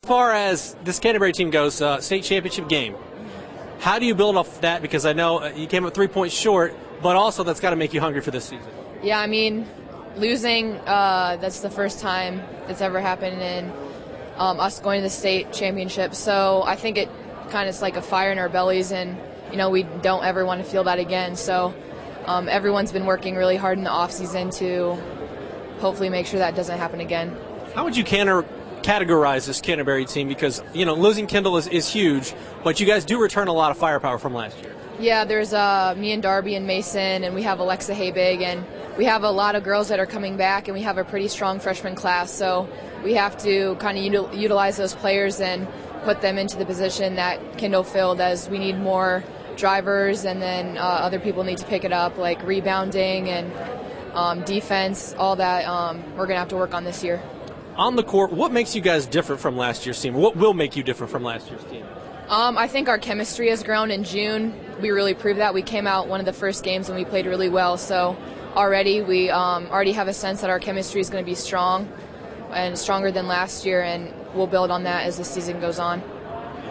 As far as this Canterbury team goes, state championship game, how do you build off that? Because I know you came up 3 points short, but also that's got to make you hungry for this season. Yeah, I mean, losing, that's the first time it's ever happened in us going to the state championship. So I think it kind of is like a fire in our bellies, and, you know, we don't ever want to feel that again. So everyone's been working really hard in the offseason to hopefully make sure that doesn't happen again. How would you categorize this Canterbury team? Because, you know, losing Kendall is huge, but you guys do return a lot of firepower from last year. Yeah, there's me and Darby and Mason, and we have Alexa Haybig, and we have a lot of girls that are coming back, and we have a pretty strong freshman class. So we have to kind of utilize those players and put them into the position that Kendall filled, as we need more drivers, and then other people need to pick it up, like rebounding and defense, all that we're going to have to work on this year. On the court, what makes you guys different from last year's team? What will make you different from last year's team? I think our chemistry has grown. In June, we really proved that. We came out one of the first games and we played really well. So already we already have a sense that our chemistry is going to be strong and stronger than last year, and we'll build on that as the season goes on.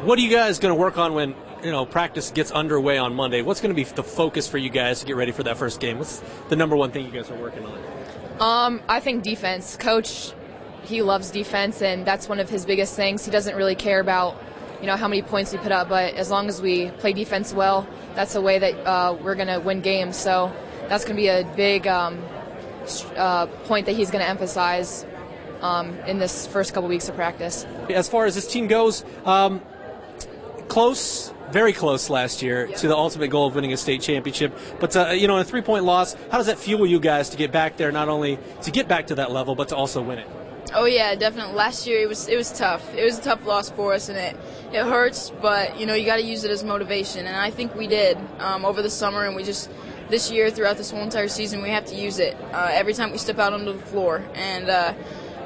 What are you guys going to work on when, you know, practice gets underway on Monday? What's going to be the focus for you guys to get ready for that first game? What's the number one thing you guys are working on? I think defense. Coach, he loves defense, and that's one of his biggest things. He doesn't really care about, you know, how many points we put up, but as long as we play defense well, that's a way that we're going to win games. So that's going to be a big point that he's going to emphasize in this first couple weeks of practice. As far as this team goes, close, very close last year to the ultimate goal of winning a state championship. But, you know, in a 3-point loss, how does that fuel you guys to get back there, not only to get back to that level, but to also win it? Oh yeah, definitely. Last year it was tough. It was a tough loss for us, and it hurts. But you know, you got to use it as motivation, and I think we did over the summer. And we just this year, throughout this whole entire season, we have to use it every time we step out onto the floor. And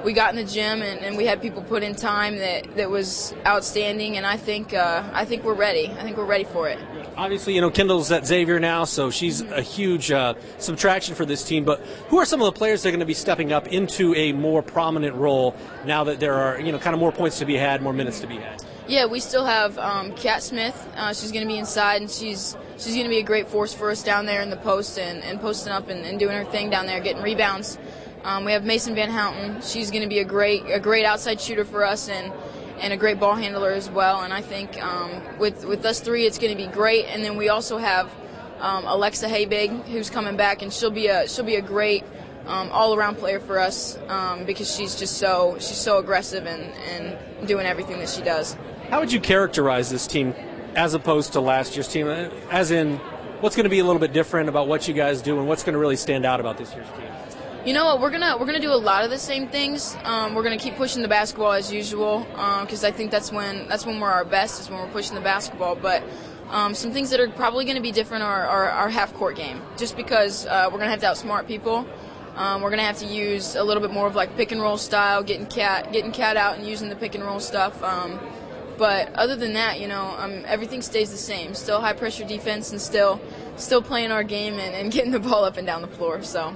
we got in the gym, and we had people put in time that was outstanding. And I think we're ready. I think we're ready for it. Obviously, you know, Kendall's at Xavier now, so she's a huge subtraction for this team. But who are some of the players that are going to be stepping up into a more prominent role now that there are, you know, kind of more points to be had, more minutes to be had? Yeah, we still have Kat Smith. She's going to be inside, and she's going to be a great force for us down there in the post and posting up and doing her thing down there, getting rebounds. We have Mason Van Houten. She's going to be a great outside shooter for us, and a great ball handler as well. And I think with us three, it's going to be great. And then we also have Alexa Haybig, who's coming back, and she'll be a great all-around player for us because she's so aggressive and doing everything that she does. How would you characterize this team as opposed to last year's team? As in, what's going to be a little bit different about what you guys do, and what's going to really stand out about this year's team? You know what? We're gonna do a lot of the same things. We're gonna keep pushing the basketball as usual because I think that's when we're our best, is when we're pushing the basketball. But some things that are probably going to be different are our half-court game, just because we're gonna have to outsmart people. We're gonna have to use a little bit more of like pick and roll style, getting cat out and using the pick and roll stuff. But other than that, you know, everything stays the same. Still high pressure defense, and still playing our game and getting the ball up and down the floor. So.